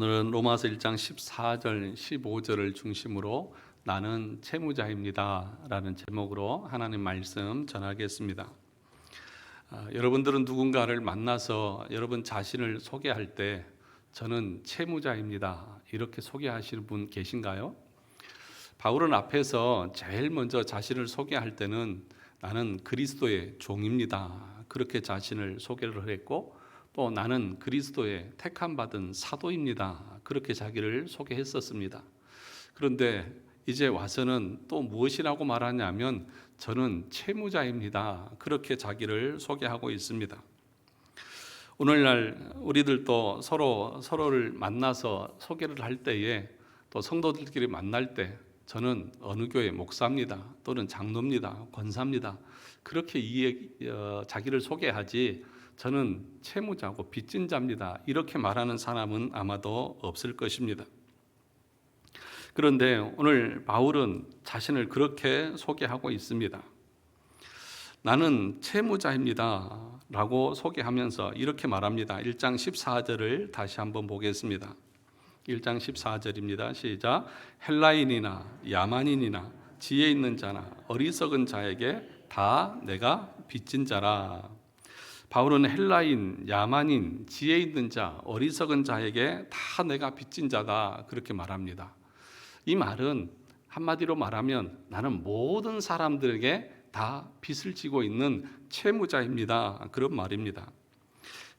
오늘은 로마서 1장 14절, 15절을 중심으로 나는 채무자입니다 라는 제목으로 하나님 말씀 전하겠습니다. 여러분들은 누군가를 만나서 여러분 자신을 소개할 때 저는 채무자입니다 이렇게 소개하시는 분 계신가요? 바울은 앞에서 제일 먼저 자신을 소개할 때는 나는 그리스도의 종입니다 그렇게 자신을 소개를 했고, 또 나는 그리스도의 택함 받은 사도입니다 그렇게 자기를 소개했었습니다. 그런데 이제 와서는 또 무엇이라고 말하냐면 저는 채무자입니다 그렇게 자기를 소개하고 있습니다. 오늘날 우리들도 서로를 만나서 소개를 할 때에, 또 성도들끼리 만날 때 저는 어느 교회 목사입니다 또는 장로입니다, 권사입니다 그렇게 자기를 소개하지 저는 채무자고 빚진 자입니다 이렇게 말하는 사람은 아마도 없을 것입니다. 그런데 오늘 바울은 자신을 그렇게 소개하고 있습니다. 나는 채무자입니다 라고 소개하면서 이렇게 말합니다. 1장 14절을 다시 한번 보겠습니다. 1장 14절입니다. 시작. 헬라인이나 야만인이나 지혜 있는 자나 어리석은 자에게 다 내가 빚진 자라. 바울은 헬라인, 야만인, 지혜 있는 자, 어리석은 자에게 다 내가 빚진 자다 그렇게 말합니다. 이 말은 한마디로 말하면 나는 모든 사람들에게 다 빚을 지고 있는 채무자입니다 그런 말입니다.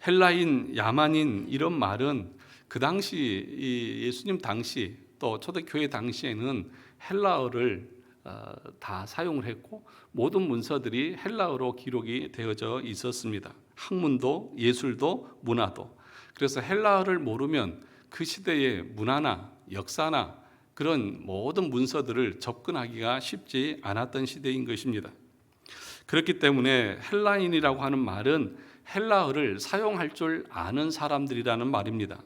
헬라인, 야만인 이런 말은 그 당시 예수님 당시 또 초대교회 당시에는 헬라어를 다 사용을 했고 모든 문서들이 헬라어로 기록이 되어져 있었습니다. 학문도 예술도 문화도. 그래서 헬라어를 모르면 그 시대의 문화나 역사나 그런 모든 문서들을 접근하기가 쉽지 않았던 시대인 것입니다. 그렇기 때문에 헬라인이라고 하는 말은 헬라어를 사용할 줄 아는 사람들이라는 말입니다.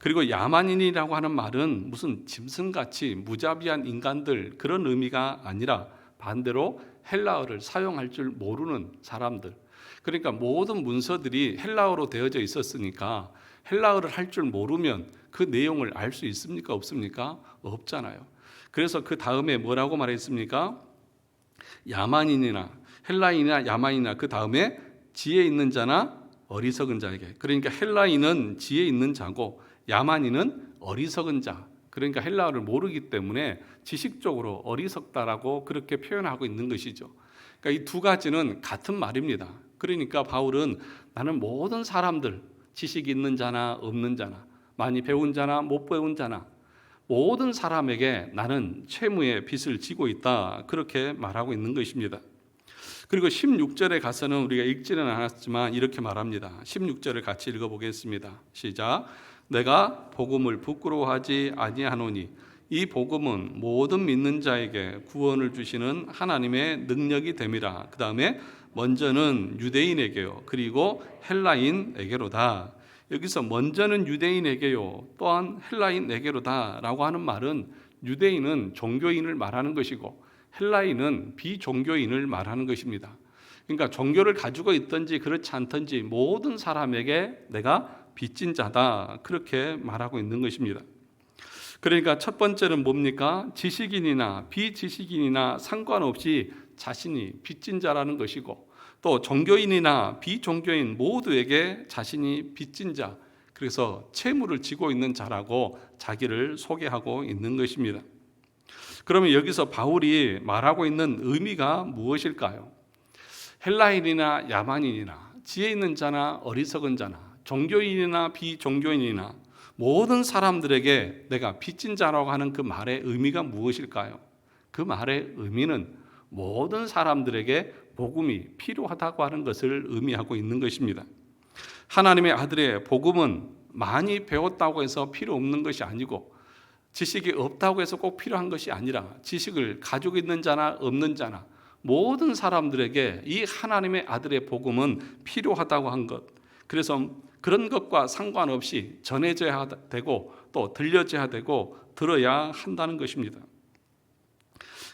그리고 야만인이라고 하는 말은 무슨 짐승같이 무자비한 인간들 그런 의미가 아니라 반대로 헬라어를 사용할 줄 모르는 사람들. 그러니까 모든 문서들이 헬라어로 되어져 있었으니까 헬라어를 할 줄 모르면 그 내용을 알 수 있습니까? 없습니까? 없잖아요. 그래서 그 다음에 뭐라고 말했습니까? 야만인이나 헬라인이나 야만인이나 그 다음에 지혜 있는 자나 어리석은 자에게. 그러니까 헬라인은 지혜 있는 자고 야만인은 어리석은 자. 그러니까 헬라어를 모르기 때문에 지식적으로 어리석다라고 그렇게 표현하고 있는 것이죠. 그러니까 이 두 가지는 같은 말입니다. 그러니까 바울은 나는 모든 사람들, 지식 있는 자나 없는 자나, 많이 배운 자나 못 배운 자나 모든 사람에게 나는 채무의 빚을 지고 있다 그렇게 말하고 있는 것입니다. 그리고 16절에 가서는 우리가 읽지는 않았지만 이렇게 말합니다. 16절을 같이 읽어보겠습니다. 시작. 내가 복음을 부끄러워하지 아니하노니 이 복음은 모든 믿는 자에게 구원을 주시는 하나님의 능력이 됨이라. 그 다음에 먼저는 유대인에게요 그리고 헬라인에게로다. 여기서 먼저는 유대인에게요 또한 헬라인에게로다 라고 하는 말은 유대인은 종교인을 말하는 것이고 헬라인은 비종교인을 말하는 것입니다. 그러니까 종교를 가지고 있든지 그렇지 않든지 모든 사람에게 내가 빚진 자다 그렇게 말하고 있는 것입니다. 그러니까 첫 번째는 뭡니까? 지식인이나 비지식인이나 상관없이 자신이 빚진 자라는 것이고, 또 종교인이나 비종교인 모두에게 자신이 빚진 자, 그래서 채무를 지고 있는 자라고 자기를 소개하고 있는 것입니다. 그러면 여기서 바울이 말하고 있는 의미가 무엇일까요? 헬라인이나 야만인이나 지혜 있는 자나 어리석은 자나 종교인이나 비종교인이나 모든 사람들에게 내가 빚진 자라고 하는 그 말의 의미가 무엇일까요? 그 말의 의미는 모든 사람들에게 복음이 필요하다고 하는 것을 의미하고 있는 것입니다. 하나님의 아들의 복음은 많이 배웠다고 해서 필요 없는 것이 아니고 지식이 없다고 해서 꼭 필요한 것이 아니라 지식을 가지고 있는 자나 없는 자나 모든 사람들에게 이 하나님의 아들의 복음은 필요하다고 한 것. 그래서 그런 것과 상관없이 전해져야 되고 또 들려져야 되고 들어야 한다는 것입니다.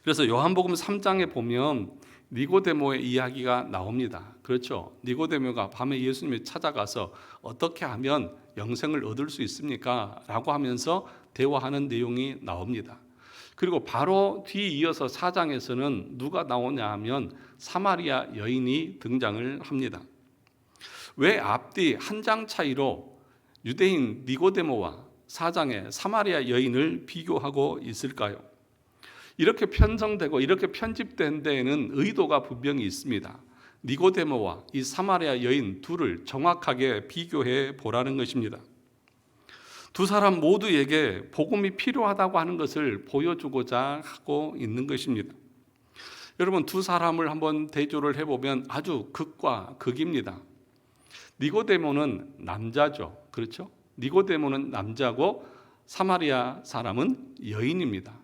그래서 요한복음 3장에 보면 니고데모의 이야기가 나옵니다. 그렇죠? 니고데모가 밤에 예수님을 찾아가서 어떻게 하면 영생을 얻을 수 있습니까? 라고 하면서 대화하는 내용이 나옵니다. 그리고 바로 뒤이어서 4장에서는 누가 나오냐 하면 사마리아 여인이 등장을 합니다. 왜 앞뒤 한 장 차이로 유대인 니고데모와 4장의 사마리아 여인을 비교하고 있을까요? 이렇게 편성되고 이렇게 편집된 데에는 의도가 분명히 있습니다. 니고데모와 이 사마리아 여인 둘을 정확하게 비교해 보라는 것입니다. 두 사람 모두에게 복음이 필요하다고 하는 것을 보여주고자 하고 있는 것입니다. 여러분, 두 사람을 한번 대조를 해보면 아주 극과 극입니다. 니고데모는 남자죠. 그렇죠? 니고데모는 남자고 사마리아 사람은 여인입니다.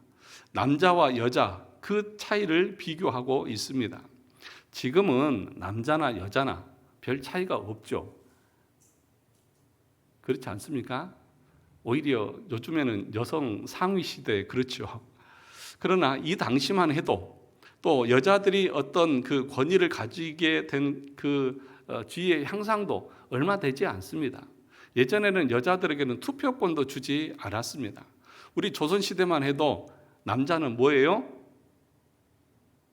남자와 여자 그 차이를 비교하고 있습니다. 지금은 남자나 여자나 별 차이가 없죠. 그렇지 않습니까? 오히려 요즘에는 여성 상위 시대 그렇죠. 그러나 이 당시만 해도 또 여자들이 어떤 그 권위를 가지게 된 그 지위의 향상도 얼마 되지 않습니다. 예전에는 여자들에게는 투표권도 주지 않았습니다. 우리 조선시대만 해도 남자는 뭐예요?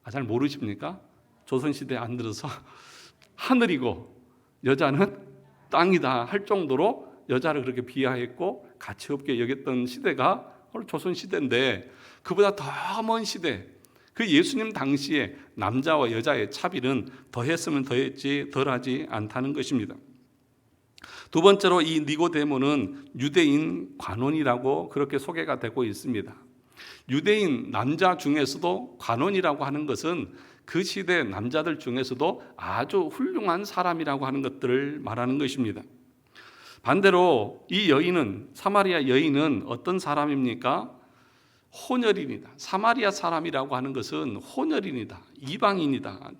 잘 모르십니까? 조선시대 안 들어서 하늘이고 여자는 땅이다 할 정도로 여자를 그렇게 비하했고 가치 없게 여겼던 시대가 조선시대인데, 그보다 더 먼 시대, 그 예수님 당시에 남자와 여자의 차별은 더했으면 더했지 덜하지 않다는 것입니다. 두 번째로 이 니고데모는 유대인 관원이라고 그렇게 소개가 되고 있습니다. 유대인 남자 중에서도 관원이라고 하는 것은 그 시대 남자들 중에서도 아주 훌륭한 사람이라고 하는 것들을 말하는 것입니다. 반대로 이 여인은, 사마리아 여인은 어떤 사람입니까? 혼혈인이다. 사마리아 사람이라고 하는 것은 혼혈인이다. 이방인이다.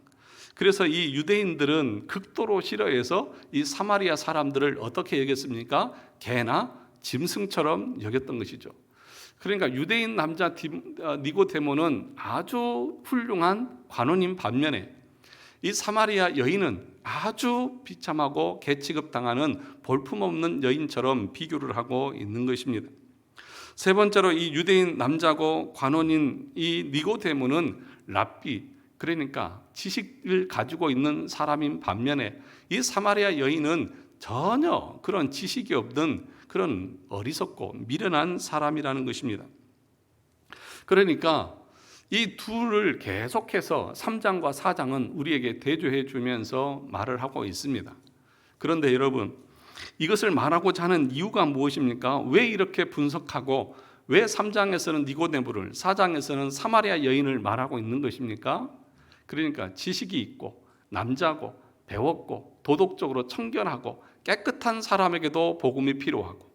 그래서 이 유대인들은 극도로 싫어해서 이 사마리아 사람들을 어떻게 여겼습니까? 개나 짐승처럼 여겼던 것이죠. 그러니까 유대인 남자 니고데모는 아주 훌륭한 관원인 반면에 이 사마리아 여인은 아주 비참하고 개취급당하는 볼품없는 여인처럼 비교를 하고 있는 것입니다. 세 번째로 이 유대인 남자고 관원인 이 니고데모는 랍비, 그러니까 지식을 가지고 있는 사람인 반면에 이 사마리아 여인은 전혀 그런 지식이 없는 그런 어리석고 미련한 사람이라는 것입니다. 그러니까 이 둘을 계속해서 3장과 4장은 우리에게 대조해 주면서 말을 하고 있습니다. 그런데 여러분, 이것을 말하고자 하는 이유가 무엇입니까? 왜 이렇게 분석하고 왜 3장에서는 니고데모를, 4장에서는 사마리아 여인을 말하고 있는 것입니까? 그러니까 지식이 있고 남자고 배웠고 도덕적으로 청결하고 깨끗한 사람에게도 복음이 필요하고,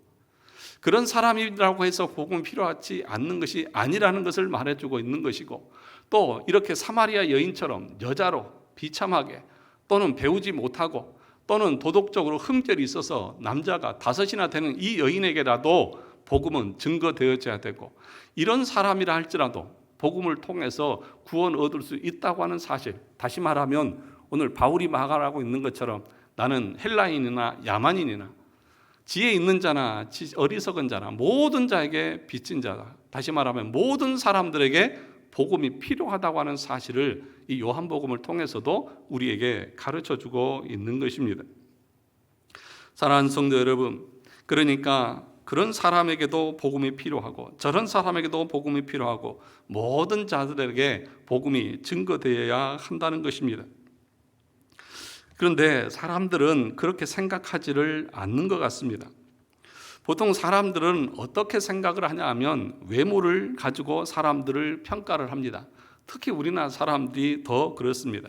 그런 사람이라고 해서 복음이 필요하지 않는 것이 아니라는 것을 말해주고 있는 것이고, 또 이렇게 사마리아 여인처럼 여자로 비참하게 또는 배우지 못하고 또는 도덕적으로 흠결이 있어서 남자가 5이나 되는 이 여인에게라도 복음은 증거되어져야 되고, 이런 사람이라 할지라도 복음을 통해서 구원 얻을 수 있다고 하는 사실, 다시 말하면 오늘 바울이 말하고 있는 것처럼 나는 헬라인이나 야만인이나 지혜 있는 자나 어리석은 자나 모든 자에게 빚진 자다, 다시 말하면 모든 사람들에게 복음이 필요하다고 하는 사실을 이 요한복음을 통해서도 우리에게 가르쳐주고 있는 것입니다. 사랑하는 성도 여러분, 그러니까 그런 사람에게도 복음이 필요하고 저런 사람에게도 복음이 필요하고 모든 자들에게 복음이 증거되어야 한다는 것입니다. 그런데 사람들은 그렇게 생각하지를 않는 것 같습니다. 보통 사람들은 어떻게 생각을 하냐 하면 외모를 가지고 사람들을 평가를 합니다. 특히 우리나라 사람들이 더 그렇습니다.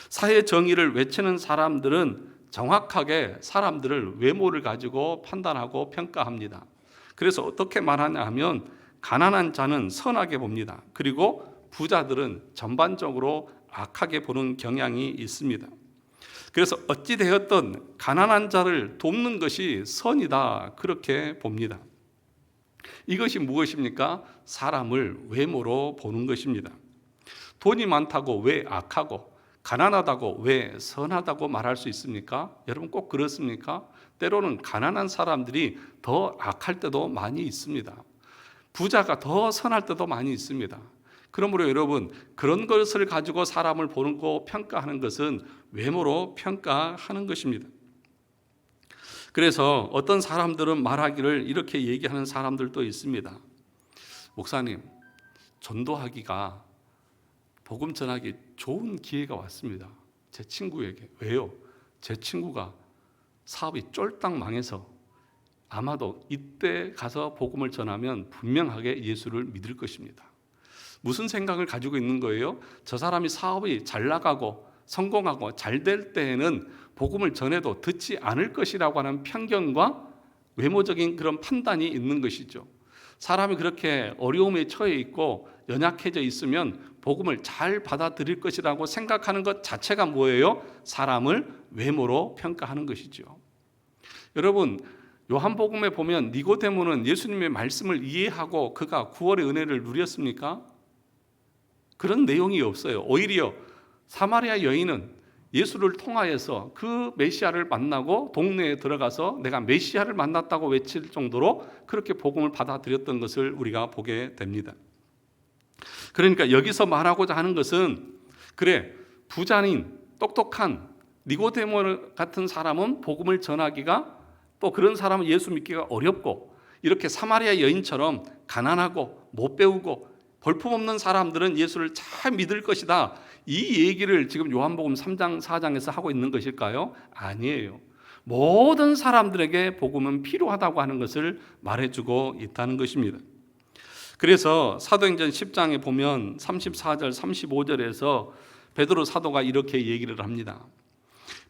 사회 정의를 외치는 사람들은 정확하게 사람들을 외모를 가지고 판단하고 평가합니다. 그래서 어떻게 말하냐 하면 가난한 자는 선하게 봅니다. 그리고 부자들은 전반적으로 악하게 보는 경향이 있습니다. 그래서 어찌되었든 가난한 자를 돕는 것이 선이다, 그렇게 봅니다. 이것이 무엇입니까? 사람을 외모로 보는 것입니다. 돈이 많다고 왜 악하고 가난하다고 왜 선하다고 말할 수 있습니까? 여러분 꼭 그렇습니까? 때로는 가난한 사람들이 더 악할 때도 많이 있습니다. 부자가 더 선할 때도 많이 있습니다. 그러므로 여러분, 그런 것을 가지고 사람을 보고 평가하는 것은 외모로 평가하는 것입니다. 그래서 어떤 사람들은 말하기를 이렇게 얘기하는 사람들도 있습니다. 목사님, 전도하기가, 복음 전하기 좋은 기회가 왔습니다. 제 친구에게. 왜요? 제 친구가 사업이 쫄딱 망해서 아마도 이때 가서 복음을 전하면 분명하게 예수를 믿을 것입니다. 무슨 생각을 가지고 있는 거예요? 저 사람이 사업이 잘 나가고 성공하고 잘 될 때에는 복음을 전해도 듣지 않을 것이라고 하는 편견과 외모적인 그런 판단이 있는 것이죠. 사람이 그렇게 어려움에 처해 있고 연약해져 있으면 복음을 잘 받아들일 것이라고 생각하는 것 자체가 뭐예요? 사람을 외모로 평가하는 것이죠. 여러분, 요한복음에 보면 니고데모는 예수님의 말씀을 이해하고 그가 구원의 은혜를 누렸습니까? 그런 내용이 없어요. 오히려 사마리아 여인은 예수를 통하여서 그 메시아를 만나고 동네에 들어가서 내가 메시아를 만났다고 외칠 정도로 그렇게 복음을 받아들였던 것을 우리가 보게 됩니다. 그러니까 여기서 말하고자 하는 것은, 그래, 부자인 똑똑한 니고데모 같은 사람은 복음을 전하기가, 또 그런 사람은 예수 믿기가 어렵고, 이렇게 사마리아 여인처럼 가난하고 못 배우고 볼품없는 사람들은 예수를 잘 믿을 것이다, 이 얘기를 지금 요한복음 3장 4장에서 하고 있는 것일까요? 아니에요. 모든 사람들에게 복음은 필요하다고 하는 것을 말해주고 있다는 것입니다. 그래서 사도행전 10장에 보면 34절 35절에서 베드로 사도가 이렇게 얘기를 합니다.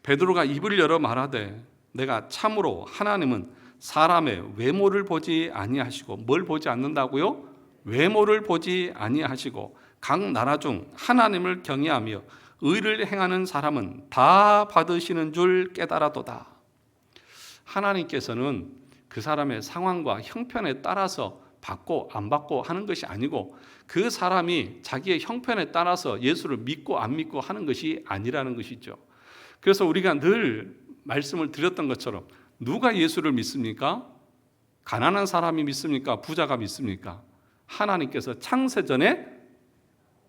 베드로가 입을 열어 말하되 내가 참으로 하나님은 사람의 외모를 보지 아니하시고, 뭘 보지 않는다고요? 외모를 보지 아니하시고 각 나라 중 하나님을 경외하며 의를 행하는 사람은 다 받으시는 줄 깨달아도다. 하나님께서는 그 사람의 상황과 형편에 따라서 받고 안 받고 하는 것이 아니고, 그 사람이 자기의 형편에 따라서 예수를 믿고 안 믿고 하는 것이 아니라는 것이죠. 그래서 우리가 늘 말씀을 드렸던 것처럼 누가 예수를 믿습니까? 가난한 사람이 믿습니까? 부자가 믿습니까? 하나님께서 창세전에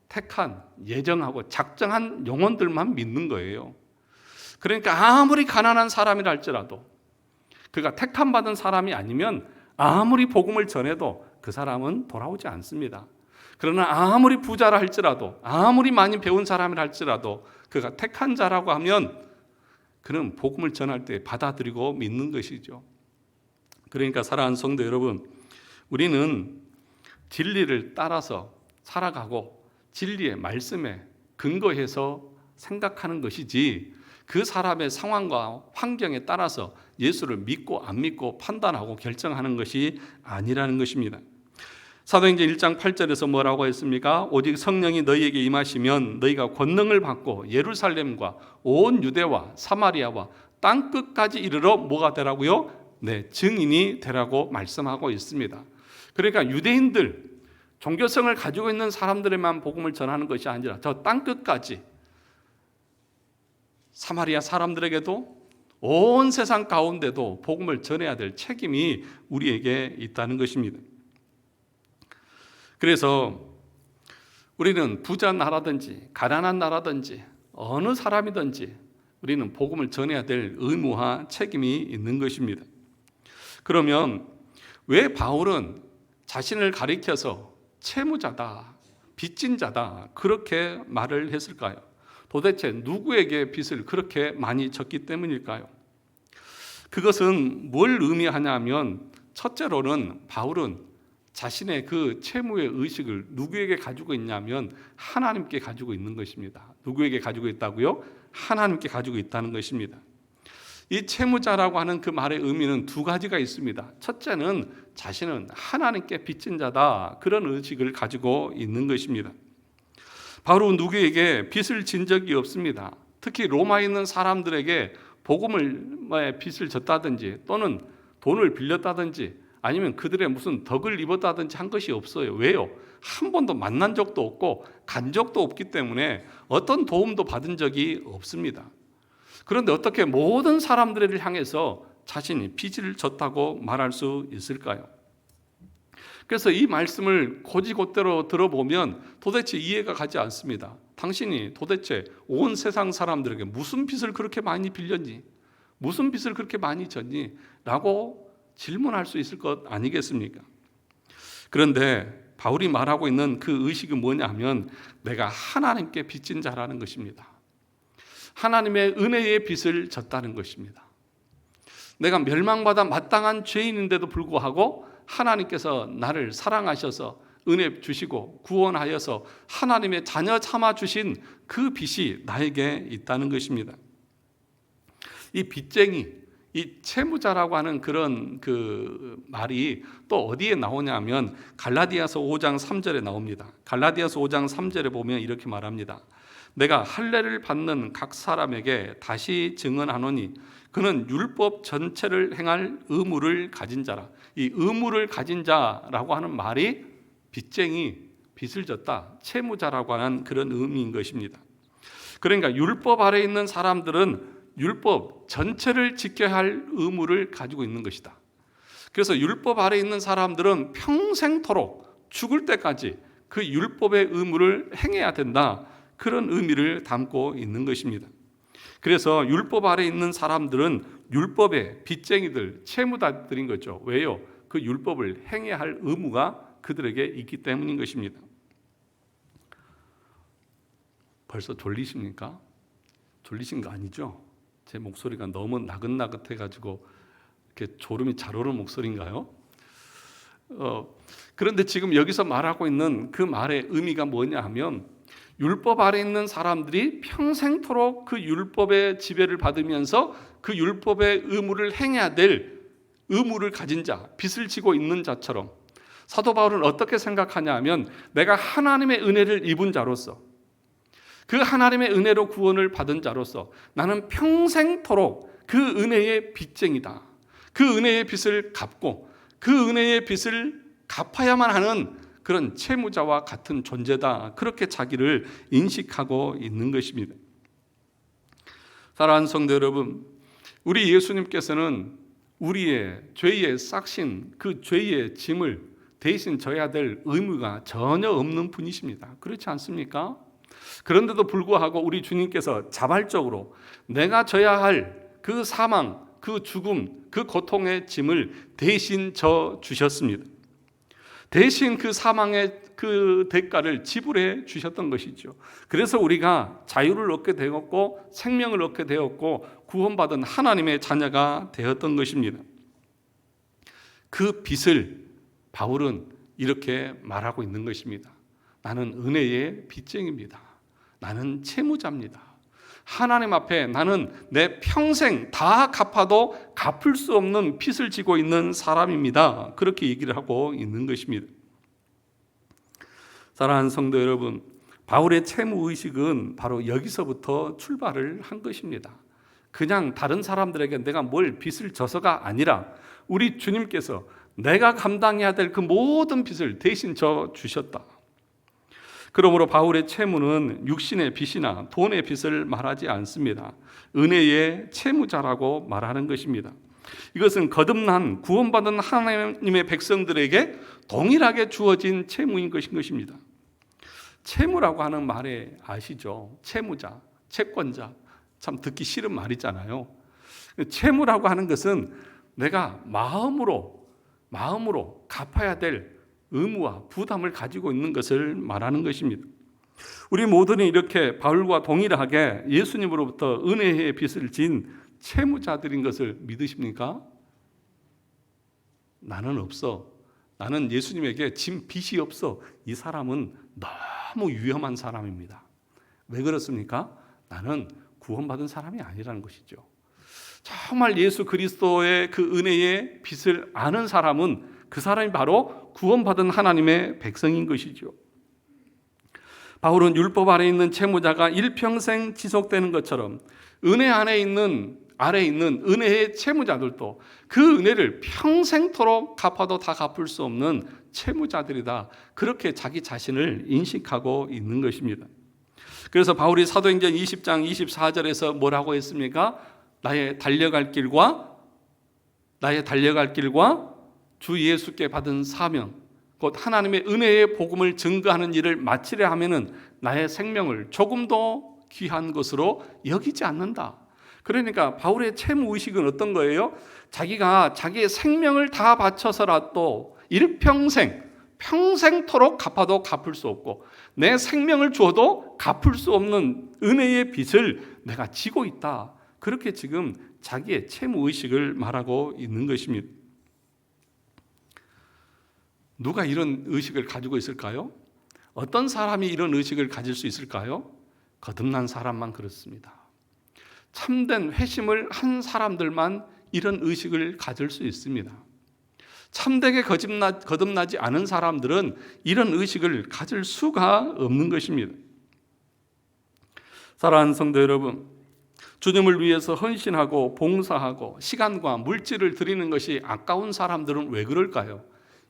택한, 예정하고 작정한 영혼들만 믿는 거예요. 그러니까 아무리 가난한 사람이라 할지라도, 그가 택함받은 사람이 아니면 아무리 복음을 전해도 그 사람은 돌아오지 않습니다. 그러나 아무리 부자라 할지라도, 아무리 많이 배운 사람이라 할지라도 그가 택한 자라고 하면 그는 복음을 전할 때 받아들이고 믿는 것이죠. 그러니까 사랑하는 성도 여러분, 우리는 진리를 따라서 살아가고 진리의 말씀에 근거해서 생각하는 것이지, 그 사람의 상황과 환경에 따라서 예수를 믿고 안 믿고 판단하고 결정하는 것이 아니라는 것입니다. 사도행전 1장 8절에서 뭐라고 했습니까? 오직 성령이 너희에게 임하시면 너희가 권능을 받고 예루살렘과 온 유대와 사마리아와 땅끝까지 이르러 뭐가 되라고요? 네, 증인이 되라고 말씀하고 있습니다. 그러니까 유대인들, 종교성을 가지고 있는 사람들에만 복음을 전하는 것이 아니라 저 땅끝까지, 사마리아 사람들에게도 온 세상 가운데도 복음을 전해야 될 책임이 우리에게 있다는 것입니다. 그래서 우리는 부자 나라든지 가난한 나라든지 어느 사람이든지 우리는 복음을 전해야 될 의무와 책임이 있는 것입니다. 그러면 왜 바울은 자신을 가리켜서 채무자다, 빚진 자다, 그렇게 말을 했을까요? 도대체 누구에게 빚을 그렇게 많이 졌기 때문일까요? 그것은 뭘 의미하냐면, 첫째로는 바울은 자신의 그 채무의 의식을 누구에게 가지고 있냐면 하나님께 가지고 있는 것입니다. 누구에게 가지고 있다고요? 하나님께 가지고 있다는 것입니다. 이 채무자라고 하는 그 말의 의미는 두 가지가 있습니다. 첫째는 자신은 하나님께 빚진 자다, 그런 의식을 가지고 있는 것입니다. 바로 누구에게 빚을 진 적이 없습니다. 특히 로마에 있는 사람들에게 복음을 빚을 졌다든지 또는 돈을 빌렸다든지 아니면 그들의 무슨 덕을 입었다든지 한 것이 없어요. 왜요? 한 번도 만난 적도 없고 간 적도 없기 때문에 어떤 도움도 받은 적이 없습니다. 그런데 어떻게 모든 사람들을 향해서 자신이 빚을 졌다고 말할 수 있을까요? 그래서 이 말씀을 곧이곧대로 들어보면 도대체 이해가 가지 않습니다. 당신이 도대체 온 세상 사람들에게 무슨 빚을 그렇게 많이 빌렸니? 무슨 빚을 그렇게 많이 졌니? 라고 질문할 수 있을 것 아니겠습니까? 그런데 바울이 말하고 있는 그 의식은 뭐냐 하면 내가 하나님께 빚진 자라는 것입니다. 하나님의 은혜의 빚을 졌다는 것입니다. 내가 멸망받아 마땅한 죄인인데도 불구하고 하나님께서 나를 사랑하셔서 은혜 주시고 구원하여서 하나님의 자녀 삼아 주신 그 빚이 나에게 있다는 것입니다. 이 빚쟁이, 이 채무자라고 하는 그런 그 말이 또 어디에 나오냐면 갈라디아서 5장 3절에 나옵니다. 갈라디아서 5장 3절에 보면 이렇게 말합니다. 내가 할례를 받는 각 사람에게 다시 증언하노니 그는 율법 전체를 행할 의무를 가진 자라. 이 의무를 가진 자라고 하는 말이 빚쟁이, 빚을 졌다, 채무자라고 하는 그런 의미인 것입니다. 그러니까 율법 아래에 있는 사람들은 율법 전체를 지켜야 할 의무를 가지고 있는 것이다. 그래서 율법 아래에 있는 사람들은 평생토록 죽을 때까지 그 율법의 의무를 행해야 된다. 그런 의미를 담고 있는 것입니다. 그래서 율법 아래에 있는 사람들은 율법의 빚쟁이들, 채무자들인 거죠. 왜요? 그 율법을 행해야 할 의무가 그들에게 있기 때문인 것입니다. 벌써 졸리십니까? 졸리신 거 아니죠? 제 목소리가 너무 나긋나긋해가지고 이렇게 졸음이 잘 오는 목소리인가요? 그런데 지금 여기서 말하고 있는 그 말의 의미가 뭐냐 하면 율법 아래 있는 사람들이 평생토록 그 율법의 지배를 받으면서 그 율법의 의무를 행해야 될 의무를 가진 자, 빚을 지고 있는 자처럼 사도 바울은 어떻게 생각하냐 하면 내가 하나님의 은혜를 입은 자로서 그 하나님의 은혜로 구원을 받은 자로서 나는 평생토록 그 은혜의 빚쟁이다. 그 은혜의 빚을 갚고 그 은혜의 빚을 갚아야만 하는 그런 채무자와 같은 존재다. 그렇게 자기를 인식하고 있는 것입니다. 사랑하는 성도 여러분, 우리 예수님께서는 우리의 죄에 싹신 그 죄의 짐을 대신 져야 될 의무가 전혀 없는 분이십니다. 그렇지 않습니까? 그런데도 불구하고 우리 주님께서 자발적으로 내가 져야 할 그 사망, 그 죽음, 그 고통의 짐을 대신 져 주셨습니다. 대신 그 사망의 그 대가를 지불해 주셨던 것이죠. 그래서 우리가 자유를 얻게 되었고 생명을 얻게 되었고 구원받은 하나님의 자녀가 되었던 것입니다. 그 빚을 바울은 이렇게 말하고 있는 것입니다. 나는 은혜의 빚쟁입니다. 나는 채무자입니다. 하나님 앞에 나는 내 평생 다 갚아도 갚을 수 없는 빚을 지고 있는 사람입니다. 그렇게 얘기를 하고 있는 것입니다. 사랑하는 성도 여러분, 바울의 채무의식은 바로 여기서부터 출발을 한 것입니다. 그냥 다른 사람들에게 내가 뭘 빚을 져서가 아니라 우리 주님께서 내가 감당해야 될 그 모든 빚을 대신 져 주셨다. 그러므로 바울의 채무는 육신의 빚이나 돈의 빚을 말하지 않습니다. 은혜의 채무자라고 말하는 것입니다. 이것은 거듭난 구원받은 하나님의 백성들에게 동일하게 주어진 채무인 것입니다. 채무라고 하는 말에 아시죠? 채무자, 채권자. 참 듣기 싫은 말이잖아요. 채무라고 하는 것은 내가 마음으로 갚아야 될 의무와 부담을 가지고 있는 것을 말하는 것입니다. 우리 모두는 이렇게 바울과 동일하게 예수님으로부터 은혜의 빚을 진 채무자들인 것을 믿으십니까? 나는 없어. 나는 예수님에게 진 빚이 없어. 이 사람은 너무 위험한 사람입니다. 왜 그렇습니까? 나는 구원받은 사람이 아니라는 것이죠. 정말 예수 그리스도의 그 은혜의 빚을 아는 사람은 그 사람이 바로 구원받은 하나님의 백성인 것이죠. 바울은 율법 아래 있는 채무자가 일평생 지속되는 것처럼 은혜 안에 있는 아래에 있는 은혜의 채무자들도 그 은혜를 평생토록 갚아도 다 갚을 수 없는 채무자들이다. 그렇게 자기 자신을 인식하고 있는 것입니다. 그래서 바울이 사도행전 20장 24절에서 뭐라고 했습니까? 나의 달려갈 길과 주 예수께 받은 사명, 곧 하나님의 은혜의 복음을 증거하는 일을 마치려 하면은 나의 생명을 조금도 귀한 것으로 여기지 않는다. 그러니까 바울의 채무의식은 어떤 거예요? 자기가 자기의 생명을 다 바쳐서라도 평생토록 갚아도 갚을 수 없고 내 생명을 주어도 갚을 수 없는 은혜의 빚을 내가 지고 있다. 그렇게 지금 자기의 채무의식을 말하고 있는 것입니다. 누가 이런 의식을 가지고 있을까요? 어떤 사람이 이런 의식을 가질 수 있을까요? 거듭난 사람만 그렇습니다. 참된 회심을 한 사람들만 이런 의식을 가질 수 있습니다. 참되게 거듭나지 않은 사람들은 이런 의식을 가질 수가 없는 것입니다. 사랑하는 성도 여러분, 주님을 위해서 헌신하고 봉사하고 시간과 물질을 드리는 것이 아까운 사람들은 왜 그럴까요?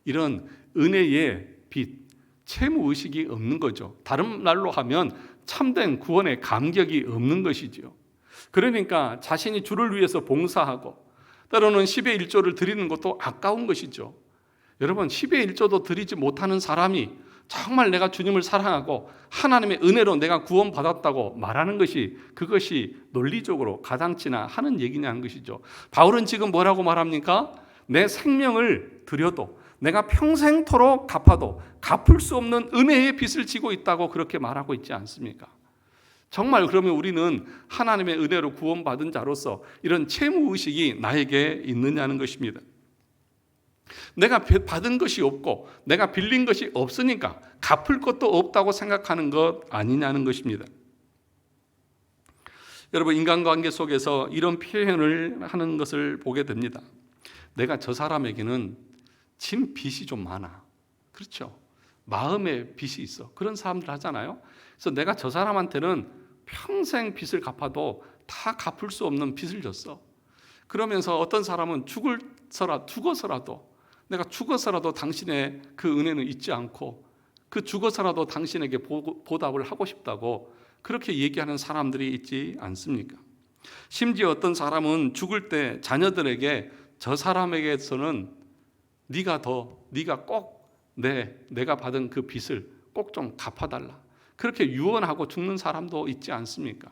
이런 은혜의 빚, 채무의식이 없는 거죠. 다른 말로 하면 참된 구원의 감격이 없는 것이죠. 그러니까 자신이 주를 위해서 봉사하고 때로는 10의 1조를 드리는 것도 아까운 것이죠. 여러분, 10의 1조도 드리지 못하는 사람이 정말 내가 주님을 사랑하고 하나님의 은혜로 내가 구원받았다고 말하는 것이 그것이 논리적으로 가당치나 하는 얘기냐는 것이죠. 바울은 지금 뭐라고 말합니까? 내 생명을 드려도 내가 평생토록 갚아도 갚을 수 없는 은혜의 빚을 지고 있다고 그렇게 말하고 있지 않습니까? 정말 그러면 우리는 하나님의 은혜로 구원받은 자로서 이런 채무의식이 나에게 있느냐는 것입니다. 내가 받은 것이 없고 내가 빌린 것이 없으니까 갚을 것도 없다고 생각하는 것 아니냐는 것입니다. 여러분, 인간관계 속에서 이런 표현을 하는 것을 보게 됩니다. 내가 저 사람에게는 진 빚이 좀 많아. 그렇죠? 마음에 빚이 있어. 그런 사람들 하잖아요. 그래서 내가 저 사람한테는 평생 빚을 갚아도 다 갚을 수 없는 빚을 졌어. 그러면서 어떤 사람은 죽어서라도 내가 죽어서라도 당신의 그 은혜는 잊지 않고 그 죽어서라도 당신에게 보답을 하고 싶다고 그렇게 얘기하는 사람들이 있지 않습니까? 심지어 어떤 사람은 죽을 때 자녀들에게 저 사람에게서는 네가 꼭 내가 받은 그 빚을 꼭 좀 갚아달라. 그렇게 유언하고 죽는 사람도 있지 않습니까?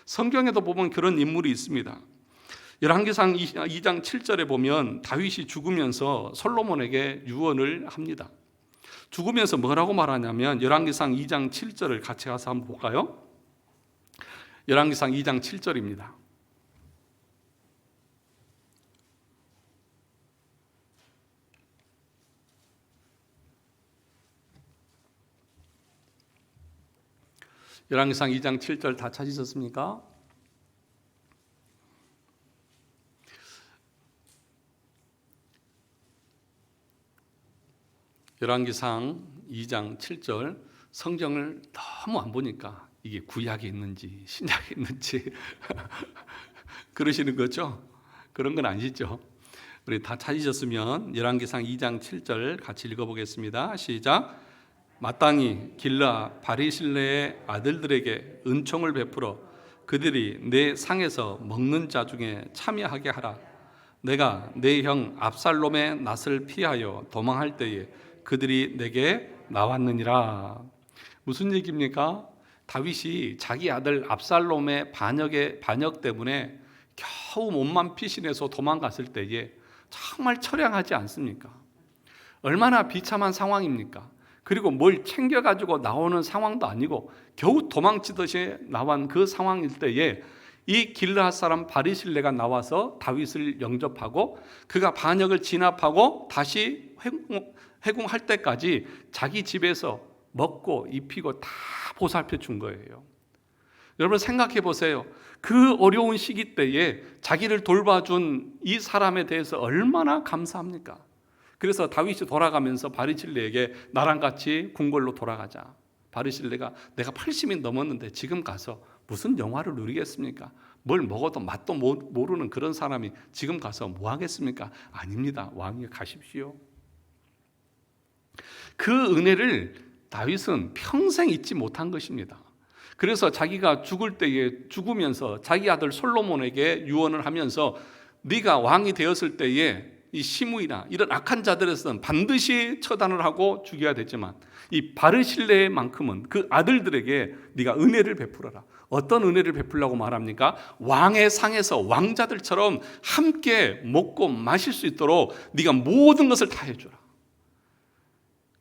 성경에도 보면 그런 인물이 있습니다. 열왕기상 2장 7절에 보면 다윗이 죽으면서 솔로몬에게 유언을 합니다. 죽으면서 뭐라고 말하냐면 열왕기상 2장 7절을 같이 가서 한번 볼까요? 열왕기상 2장 7절입니다. 열왕기상 2장 7절 다 찾으셨습니까? 열왕기상 2장 7절 성경을 너무 안 보니까 이게 구약에 있는지 신약에 있는지 그러시는 거죠? 그런 건 아니죠. 우리 다 찾으셨으면 열왕기상 2장 7절 같이 읽어보겠습니다. 시작. 마땅히 길라 바리실레의 아들들에게 은총을 베풀어 그들이 내 상에서 먹는 자 중에 참여하게 하라. 내가 내 형 압살롬의 낯을 피하여 도망할 때에 그들이 내게 나왔느니라. 무슨 얘기입니까? 다윗이 자기 아들 압살롬의 반역 때문에 겨우 몸만 피신해서 도망갔을 때에 정말 처량하지 않습니까? 얼마나 비참한 상황입니까? 그리고 뭘 챙겨가지고 나오는 상황도 아니고 겨우 도망치듯이 나온 그 상황일 때에 이 길르앗 사람 바리실레가 나와서 다윗을 영접하고 그가 반역을 진압하고 다시 회궁할 때까지 자기 집에서 먹고 입히고 다 보살펴 준 거예요. 여러분 생각해 보세요. 그 어려운 시기 때에 자기를 돌봐준 이 사람에 대해서 얼마나 감사합니까? 그래서 다윗이 돌아가면서 바리실레에게 나랑 같이 궁궐로 돌아가자. 바리실레가 내가 80이 넘었는데 지금 가서 무슨 영화를 누리겠습니까? 뭘 먹어도 맛도 모르는 그런 사람이 지금 가서 뭐 하겠습니까? 아닙니다. 왕위에 가십시오. 그 은혜를 다윗은 평생 잊지 못한 것입니다. 그래서 자기가 죽을 때에 죽으면서 자기 아들 솔로몬에게 유언을 하면서 네가 왕이 되었을 때에 이 시므이나 이런 악한 자들에서는 반드시 처단을 하고 죽여야 되지만 이 바르실레만큼은 그 아들들에게 네가 은혜를 베풀어라. 어떤 은혜를 베풀라고 말합니까? 왕의 상에서 왕자들처럼 함께 먹고 마실 수 있도록 네가 모든 것을 다 해주라.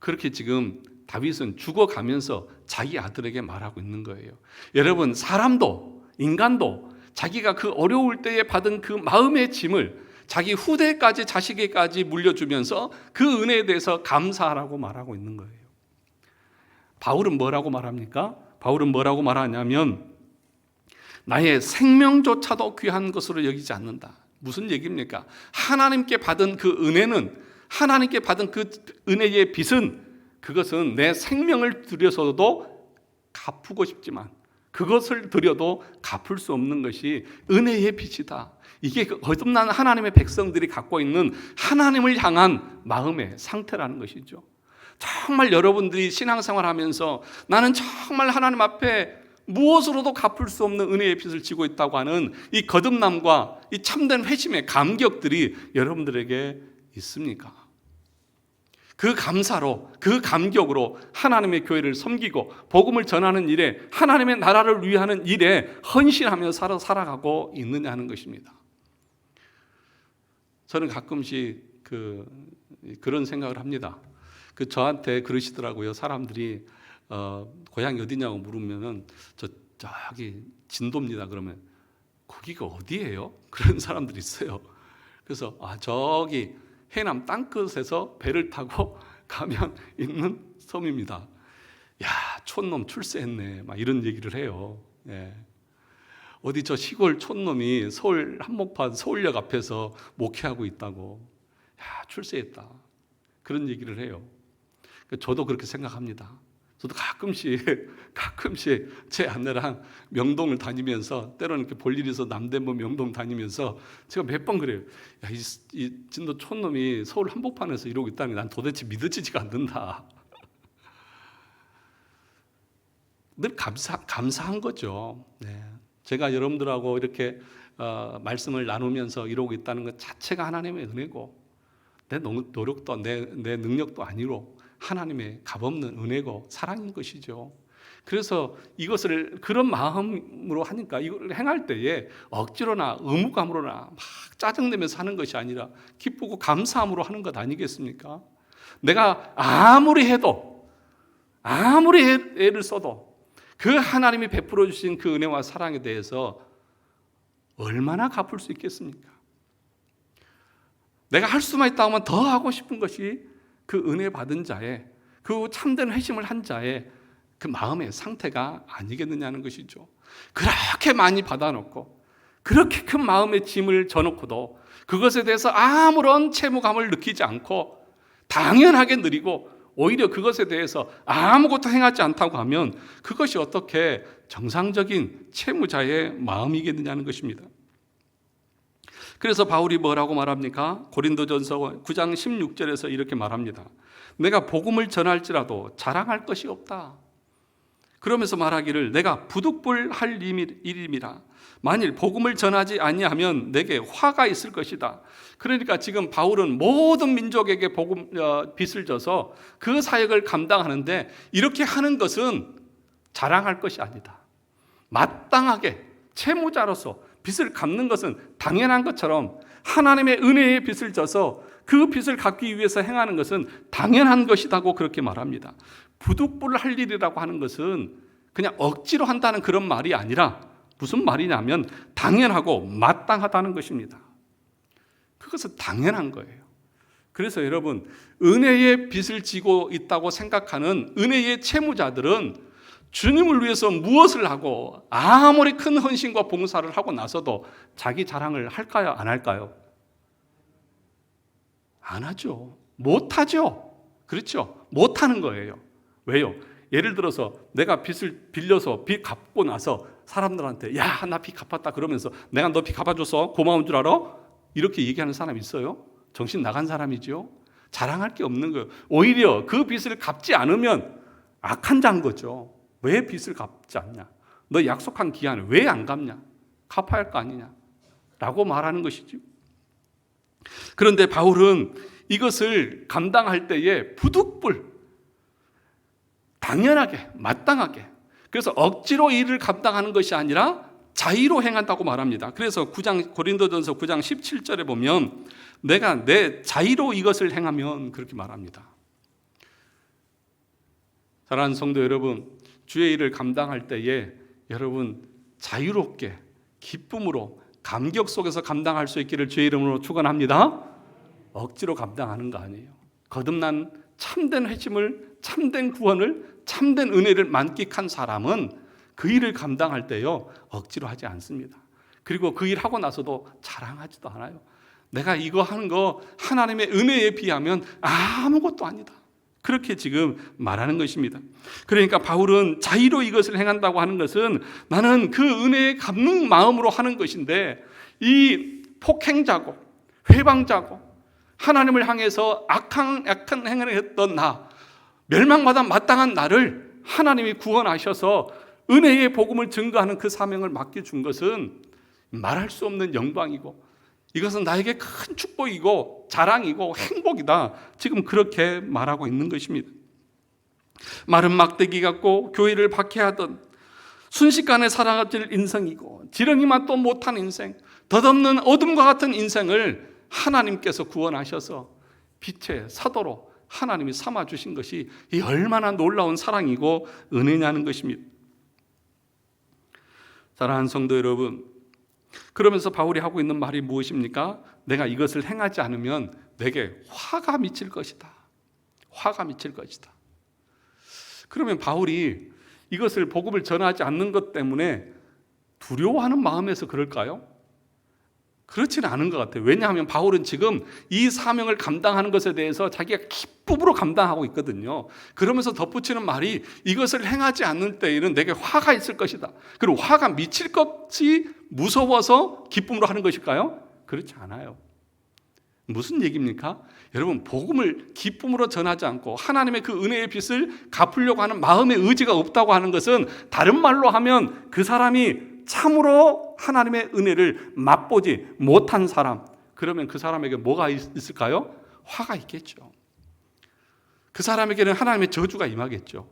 그렇게 지금 다윗은 죽어가면서 자기 아들에게 말하고 있는 거예요. 여러분, 사람도 인간도 자기가 그 어려울 때에 받은 그 마음의 짐을 자기 후대까지 자식에게까지 물려주면서 그 은혜에 대해서 감사하라고 말하고 있는 거예요. 바울은 뭐라고 말합니까? 바울은 뭐라고 말하냐면 나의 생명조차도 귀한 것으로 여기지 않는다. 무슨 얘기입니까? 하나님께 받은 그 은혜는, 하나님께 받은 그 은혜의 빚은, 그것은 내 생명을 들여서도 갚고 싶지만 그것을 들여도 갚을 수 없는 것이 은혜의 빚이다. 이게 거듭난 하나님의 백성들이 갖고 있는 하나님을 향한 마음의 상태라는 것이죠. 정말 여러분들이 신앙생활 하면서 나는 정말 하나님 앞에 무엇으로도 갚을 수 없는 은혜의 빚을 지고 있다고 하는 이 거듭남과 이 참된 회심의 감격들이 여러분들에게 있습니까? 그 감사로, 그 감격으로 하나님의 교회를 섬기고 복음을 전하는 일에, 하나님의 나라를 위하는 일에 헌신하며 살아가고 있느냐는 것입니다. 저는 가끔씩 그런 생각을 합니다. 저한테 그러시더라고요. 사람들이 고향이 어디냐고 물으면은 저기 진도입니다. 그러면 거기가 어디예요? 그런 사람들이 있어요. 그래서 저기 해남 땅끝에서 배를 타고 가면 있는 섬입니다. 야, 촌놈 출세했네. 막 이런 얘기를 해요. 예. 어디 저 시골 촌놈이 서울 한복판 서울역 앞에서 목회하고 있다고. 야, 출세했다. 그런 얘기를 해요. 저도 그렇게 생각합니다. 저도 가끔씩 제 아내랑 명동을 다니면서 때로는 이렇게 볼 일이 있어 남대문 명동 다니면서 제가 몇 번 그래요. 야, 이 진도 촌놈이 서울 한복판에서 이러고 있다는 게 난 도대체 믿어지지가 않는다. 늘 감사한 거죠. 네. 제가 여러분들하고 이렇게 말씀을 나누면서 이러고 있다는 것 자체가 하나님의 은혜고 내 노력도 내 능력도 아니고 하나님의 값없는 은혜고 사랑인 것이죠. 그래서 이것을 그런 마음으로 하니까 이걸 행할 때에 억지로나 의무감으로나 막 짜증내면서 하는 것이 아니라 기쁘고 감사함으로 하는 것 아니겠습니까? 내가 아무리 해도 아무리 애를 써도 그 하나님이 베풀어 주신 그 은혜와 사랑에 대해서 얼마나 갚을 수 있겠습니까? 내가 할 수만 있다고 하면 더 하고 싶은 것이 그 은혜 받은 자의, 그 참된 회심을 한 자의 그 마음의 상태가 아니겠느냐는 것이죠. 그렇게 많이 받아놓고 그렇게 큰 마음의 짐을 져놓고도 그것에 대해서 아무런 채무감을 느끼지 않고 당연하게 누리고 오히려 그것에 대해서 아무것도 행하지 않다고 하면 그것이 어떻게 정상적인 채무자의 마음이겠느냐는 것입니다. 그래서 바울이 뭐라고 말합니까? 고린도전서 9장 16절에서 이렇게 말합니다. 내가 복음을 전할지라도 자랑할 것이 없다. 그러면서 말하기를 내가 부득불할 일임이라. 만일 복음을 전하지 아니하면 내게 화가 있을 것이다. 그러니까 지금 바울은 모든 민족에게 빚을 져서 그 사역을 감당하는데 이렇게 하는 것은 자랑할 것이 아니다. 마땅하게 채무자로서 빚을 갚는 것은 당연한 것처럼 하나님의 은혜의 빚을 져서 그 빚을 갚기 위해서 행하는 것은 당연한 것이라고 그렇게 말합니다. 부득불할 일이라고 하는 것은 그냥 억지로 한다는 그런 말이 아니라 무슨 말이냐면 당연하고 마땅하다는 것입니다. 그것은 당연한 거예요. 그래서 여러분, 은혜의 빚을 지고 있다고 생각하는 은혜의 채무자들은 주님을 위해서 무엇을 하고 아무리 큰 헌신과 봉사를 하고 나서도 자기 자랑을 할까요? 안 할까요? 안 하죠. 못 하죠. 그렇죠? 못 하는 거예요. 왜요? 예를 들어서 내가 빚을 빌려서 빚 갚고 나서 사람들한테 야, 나 빚 갚았다 그러면서 내가 너 빚 갚아줬어 고마운 줄 알아? 이렇게 얘기하는 사람 있어요? 정신 나간 사람이죠. 자랑할 게 없는 거예요. 오히려 그 빚을 갚지 않으면 악한 자인 거죠. 왜 빚을 갚지 않냐? 너 약속한 기한을 왜 안 갚냐? 갚아야 할 거 아니냐? 라고 말하는 것이죠. 그런데 바울은 이것을 감당할 때에 부득불 당연하게 마땅하게, 그래서 억지로 일을 감당하는 것이 아니라 자의로 행한다고 말합니다. 그래서 고린도전서 9장 17절에 보면 내가 내 자의로 이것을 행하면 그렇게 말합니다. 사랑하는 성도 여러분, 주의 일을 감당할 때에 여러분 자유롭게 기쁨으로 감격 속에서 감당할 수 있기를 주의 이름으로 축원합니다. 억지로 감당하는 거 아니에요. 거듭난 참된 회심을, 참된 구원을, 참된 은혜를 만끽한 사람은 그 일을 감당할 때요 억지로 하지 않습니다. 그리고 그 일 하고 나서도 자랑하지도 않아요. 내가 이거 하는 거 하나님의 은혜에 비하면 아무것도 아니다. 그렇게 지금 말하는 것입니다. 그러니까 바울은 자의로 이것을 행한다고 하는 것은 나는 그 은혜에 갚는 마음으로 하는 것인데, 이 폭행자고 회방자고 하나님을 향해서 악한 행위를 했던 나, 멸망받아 마땅한 나를 하나님이 구원하셔서 은혜의 복음을 증거하는 그 사명을 맡겨준 것은 말할 수 없는 영광이고 이것은 나에게 큰 축복이고 자랑이고 행복이다. 지금 그렇게 말하고 있는 것입니다. 마른 막대기 같고 교회를 박해하던 순식간에 사라질 인생이고 지렁이 맛도 못한 인생, 덧없는 어둠과 같은 인생을 하나님께서 구원하셔서 빛의 사도로 하나님이 삼아주신 것이 이 얼마나 놀라운 사랑이고 은혜냐는 것입니다. 사랑하는 성도 여러분, 그러면서 바울이 하고 있는 말이 무엇입니까? 내가 이것을 행하지 않으면 내게 화가 미칠 것이다. 화가 미칠 것이다. 그러면 바울이 이것을 복음을 전하지 않는 것 때문에 두려워하는 마음에서 그럴까요? 그렇지는 않은 것 같아요. 왜냐하면 바울은 지금 이 사명을 감당하는 것에 대해서 자기가 기쁨으로 감당하고 있거든요. 그러면서 덧붙이는 말이 이것을 행하지 않는 때에는 내게 화가 있을 것이다. 그리고 화가 미칠 것이 무서워서 기쁨으로 하는 것일까요? 그렇지 않아요. 무슨 얘기입니까? 여러분, 복음을 기쁨으로 전하지 않고 하나님의 그 은혜의 빚을 갚으려고 하는 마음의 의지가 없다고 하는 것은 다른 말로 하면 그 사람이 참으로 하나님의 은혜를 맛보지 못한 사람, 그러면 그 사람에게 뭐가 있을까요? 화가 있겠죠. 그 사람에게는 하나님의 저주가 임하겠죠.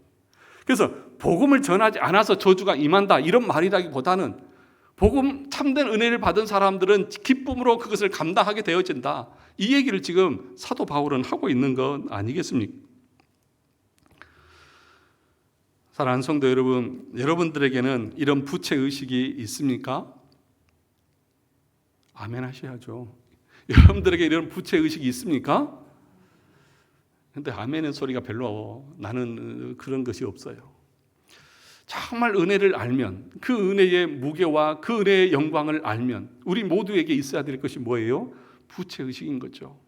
그래서 복음을 전하지 않아서 저주가 임한다 이런 말이라기보다는 복음 참된 은혜를 받은 사람들은 기쁨으로 그것을 감당하게 되어진다, 이 얘기를 지금 사도 바울은 하고 있는 건 아니겠습니까? 사랑하는 성도 여러분, 여러분들에게는 이런 부채의식이 있습니까? 아멘 하셔야죠. 여러분들에게 이런 부채의식이 있습니까? 근데 아멘의 소리가 별로 나는 그런 것이 없어요. 정말 은혜를 알면, 그 은혜의 무게와 그 은혜의 영광을 알면 우리 모두에게 있어야 될 것이 뭐예요? 부채의식인 거죠.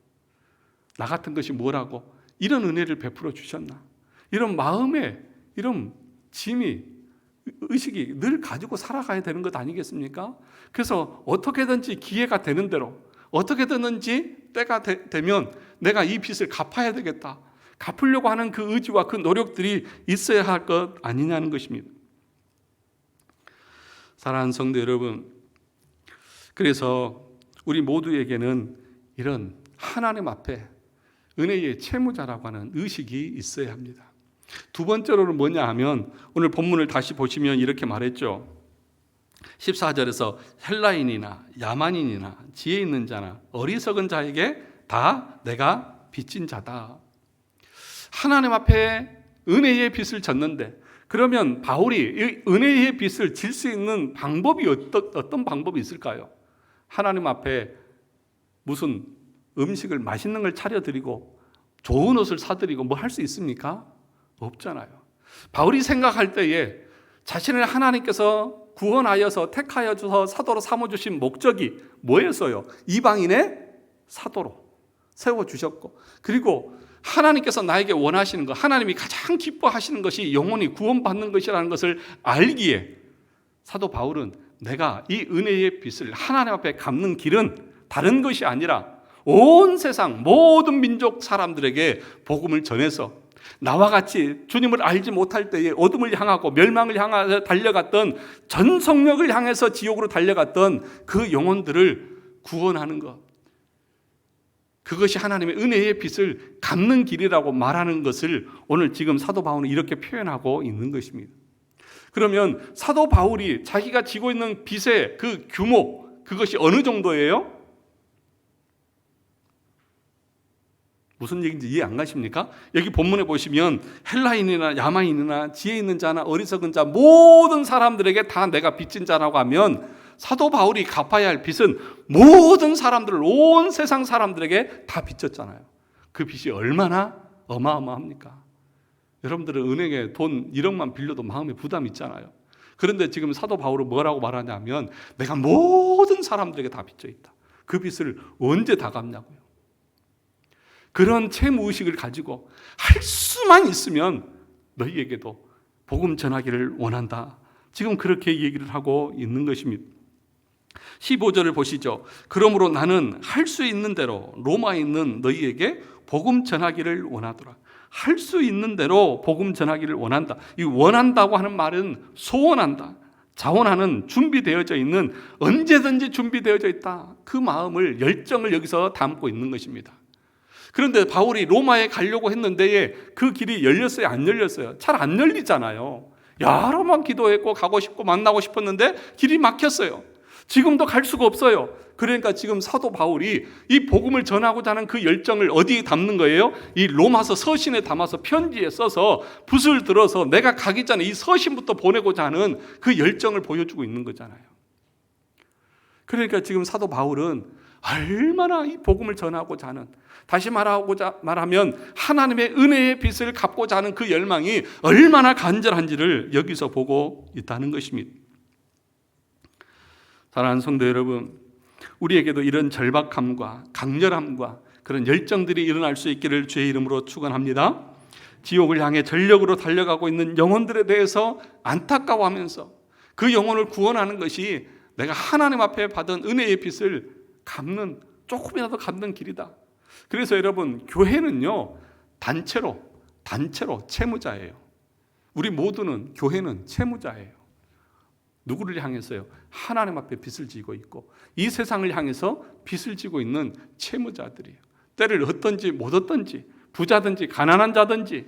나 같은 것이 뭐라고 이런 은혜를 베풀어 주셨나, 이런 마음에 이런 짐이, 의식이 늘 가지고 살아가야 되는 것 아니겠습니까? 그래서 어떻게든지 기회가 되는 대로, 어떻게든지 때가 되면 내가 이 빚을 갚아야 되겠다, 갚으려고 하는 그 의지와 그 노력들이 있어야 할 것 아니냐는 것입니다. 사랑하는 성도 여러분, 그래서 우리 모두에게는 이런 하나님 앞에 은혜의 채무자라고 하는 의식이 있어야 합니다. 두 번째로는 뭐냐 하면 오늘 본문을 다시 보시면 이렇게 말했죠. 14절에서 헬라인이나 야만인이나 지혜 있는 자나 어리석은 자에게 다 내가 빚진 자다. 하나님 앞에 은혜의 빚을 졌는데, 그러면 바울이 이 은혜의 빚을 질 수 있는 방법이 어떤 방법이 있을까요? 하나님 앞에 무슨 음식을 맛있는 걸 차려드리고 좋은 옷을 사드리고 뭐 할 수 있습니까? 없잖아요. 바울이 생각할 때에 자신을 하나님께서 구원하여서 택하여서 사도로 삼아주신 목적이 뭐였어요? 이방인의 사도로 세워주셨고, 그리고 하나님께서 나에게 원하시는 것, 하나님이 가장 기뻐하시는 것이 영혼이 구원받는 것이라는 것을 알기에 사도 바울은 내가 이 은혜의 빚을 하나님 앞에 갚는 길은 다른 것이 아니라 온 세상 모든 민족 사람들에게 복음을 전해서 나와 같이 주님을 알지 못할 때에 어둠을 향하고 멸망을 향하여 달려갔던, 전성력을 향해서 지옥으로 달려갔던 그 영혼들을 구원하는 것, 그것이 하나님의 은혜의 빚을 갚는 길이라고 말하는 것을 오늘 지금 사도 바울은 이렇게 표현하고 있는 것입니다. 그러면 사도 바울이 자기가 지고 있는 빚의 그 규모, 그것이 어느 정도예요? 무슨 얘기인지 이해 안 가십니까? 여기 본문에 보시면 헬라인이나 야마인이나 지혜 있는 자나 어리석은 자 모든 사람들에게 다 내가 빚진 자라고 하면 사도 바울이 갚아야 할 빚은 모든 사람들, 온 세상 사람들에게 다 빚졌잖아요. 그 빚이 얼마나 어마어마합니까? 여러분들은 은행에 돈 1억만 빌려도 마음에 부담이 있잖아요. 그런데 지금 사도 바울은 뭐라고 말하냐면 내가 모든 사람들에게 다 빚져 있다. 그 빚을 언제 다 갚냐고요. 그런 채무의식을 가지고 할 수만 있으면 너희에게도 복음 전하기를 원한다. 지금 그렇게 얘기를 하고 있는 것입니다. 15절을 보시죠. 그러므로 나는 할 수 있는 대로 로마에 있는 너희에게 복음 전하기를 원하더라. 할 수 있는 대로 복음 전하기를 원한다. 이 원한다고 하는 말은 소원한다, 자원하는, 준비되어져 있는, 언제든지 준비되어져 있다. 그 마음을, 열정을 여기서 담고 있는 것입니다. 그런데 바울이 로마에 가려고 했는데 그 길이 열렸어요? 안 열렸어요? 잘 안 열리잖아요. 여러 번 기도했고 가고 싶고 만나고 싶었는데 길이 막혔어요. 지금도 갈 수가 없어요. 그러니까 지금 사도 바울이 이 복음을 전하고자 하는 그 열정을 어디에 담는 거예요? 이 로마서 서신에 담아서 편지에 써서 붓을 들어서 내가 가기 전에 이 서신부터 보내고자 하는 그 열정을 보여주고 있는 거잖아요. 그러니까 지금 사도 바울은 얼마나 이 복음을 전하고자 하는, 다시 말하면 하나님의 은혜의 빚을 갚고자 하는 그 열망이 얼마나 간절한지를 여기서 보고 있다는 것입니다. 사랑하는 성도 여러분, 우리에게도 이런 절박함과 강렬함과 그런 열정들이 일어날 수 있기를 주의 이름으로 축원합니다. 지옥을 향해 전력으로 달려가고 있는 영혼들에 대해서 안타까워하면서 그 영혼을 구원하는 것이 내가 하나님 앞에 받은 은혜의 빚을 갚는, 조금이라도 갚는 길이다. 그래서 여러분, 교회는요 단체로 채무자예요. 우리 모두는, 교회는 채무자예요. 누구를 향해서요? 하나님 앞에 빚을 지고 있고 이 세상을 향해서 빚을 지고 있는 채무자들이에요. 때를 얻든지 못 얻든지, 부자든지 가난한 자든지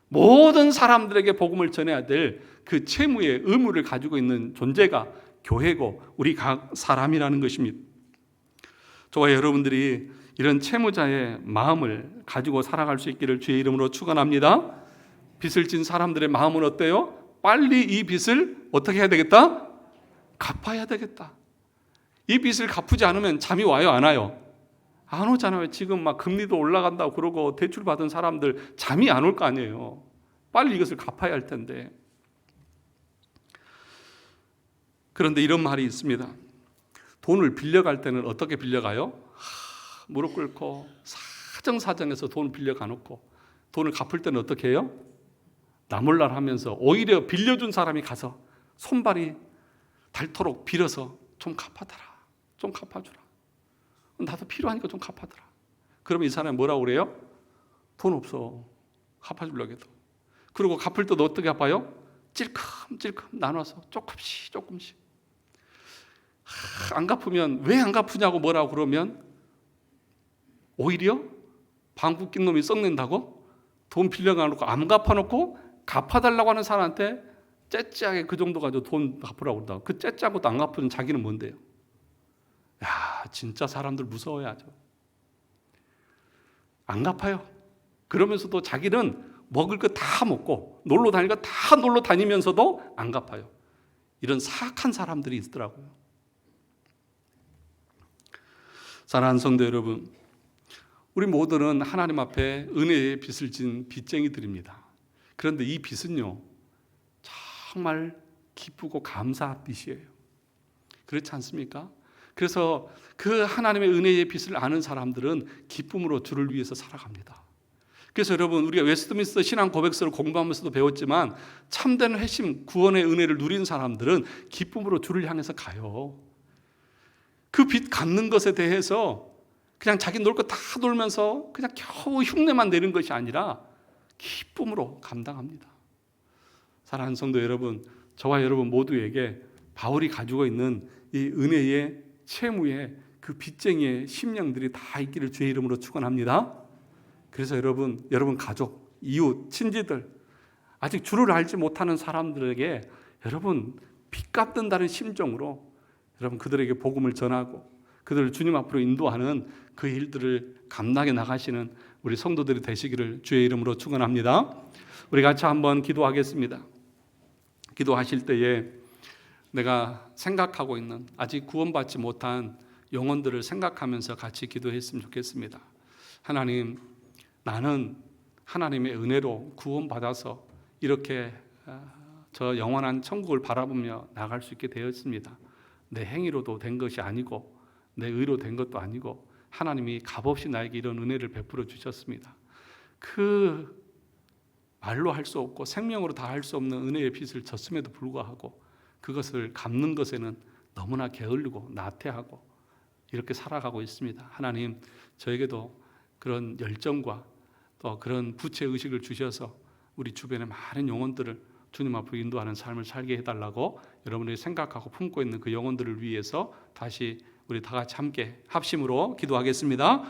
모든 사람들에게 복음을 전해야 될 그 채무의 의무를 가지고 있는 존재가 교회고 우리 각 사람이라는 것입니다. 저와 여러분들이 이런 채무자의 마음을 가지고 살아갈 수 있기를 주의 이름으로 축원합니다. 빚을 진 사람들의 마음은 어때요? 빨리 이 빚을 어떻게 해야 되겠다? 갚아야 되겠다. 이 빚을 갚지 않으면 잠이 와요, 안 와요? 안 오잖아요. 지금 막 금리도 올라간다고 그러고 대출 받은 사람들 잠이 안 올 거 아니에요. 빨리 이것을 갚아야 할 텐데. 그런데 이런 말이 있습니다. 돈을 빌려갈 때는 어떻게 빌려가요? 무릎 꿇고 사정사정해서 돈 빌려가 놓고 돈을 갚을 때는 어떻게 해요? 나몰랄 하면서 오히려 빌려준 사람이 가서 손발이 닳도록 빌어서 좀 갚아달라, 좀 갚아주라, 나도 필요하니까 좀 갚아달라. 그러면 이 사람이 뭐라고 그래요? 돈 없어, 갚아주려고 해도. 그리고 갚을 때도 어떻게 갚아요? 찔끔찔끔 나눠서 조금씩. 안 갚으면 왜 안 갚으냐고 뭐라고 그러면 오히려 방구 낀 놈이 썩낸다고 돈 빌려가 놓고 안 갚아놓고 갚아달라고 하는 사람한테 째째하게 그 정도 가지고 돈 갚으라고 그런다고. 그 째째한 것도 안 갚으면 자기는 뭔데요? 야, 진짜 사람들 무서워야죠. 안 갚아요. 그러면서도 자기는 먹을 거 다 먹고 놀러 다닐 거 다 놀러 다니면서도 안 갚아요. 이런 사악한 사람들이 있더라고요. 사랑하는 성도 여러분, 우리 모두는 하나님 앞에 은혜의 빚을 진 빚쟁이들입니다. 그런데 이 빚은요 정말 기쁘고 감사한 빚이에요. 그렇지 않습니까? 그래서 그 하나님의 은혜의 빚을 아는 사람들은 기쁨으로 주를 위해서 살아갑니다. 그래서 여러분, 우리가 웨스트민스터 신앙 고백서를 공부하면서도 배웠지만 참된 회심, 구원의 은혜를 누린 사람들은 기쁨으로 주를 향해서 가요. 그 빚 갚는 것에 대해서 그냥 자기 놀 거 다 놀면서 그냥 겨우 흉내만 내는 것이 아니라 기쁨으로 감당합니다. 사랑하는 성도 여러분, 저와 여러분 모두에게 바울이 가지고 있는 이 은혜의 채무의 그 빚쟁이의 심령들이 다 있기를 주의 이름으로 축원합니다. 그래서 여러분 가족, 이웃, 친지들, 아직 주를 알지 못하는 사람들에게 여러분 빚 갚는다는 심정으로 여러분 그들에게 복음을 전하고 그들을 주님 앞으로 인도하는 그 일들을 감당해 나가시는 우리 성도들이 되시기를 주의 이름으로 축원합니다. 우리 같이 한번 기도하겠습니다. 기도하실 때에 내가 생각하고 있는 아직 구원받지 못한 영혼들을 생각하면서 같이 기도했으면 좋겠습니다. 하나님, 나는 하나님의 은혜로 구원받아서 이렇게 저 영원한 천국을 바라보며 나갈 수 있게 되었습니다. 내 행위로도 된 것이 아니고 내 의로 된 것도 아니고 하나님이 값없이 나에게 이런 은혜를 베풀어 주셨습니다. 그 말로 할 수 없고 생명으로 다 할 수 없는 은혜의 빚을 졌음에도 불구하고 그것을 갚는 것에는 너무나 게을르고 나태하고 이렇게 살아가고 있습니다. 하나님, 저에게도 그런 열정과 또 그런 부채의식을 주셔서 우리 주변의 많은 영혼들을 주님 앞으로 인도하는 삶을 살게 해달라고 여러분들이 생각하고 품고 있는 그 영혼들을 위해서 다시 우리 다 같이 함께 합심으로 기도하겠습니다.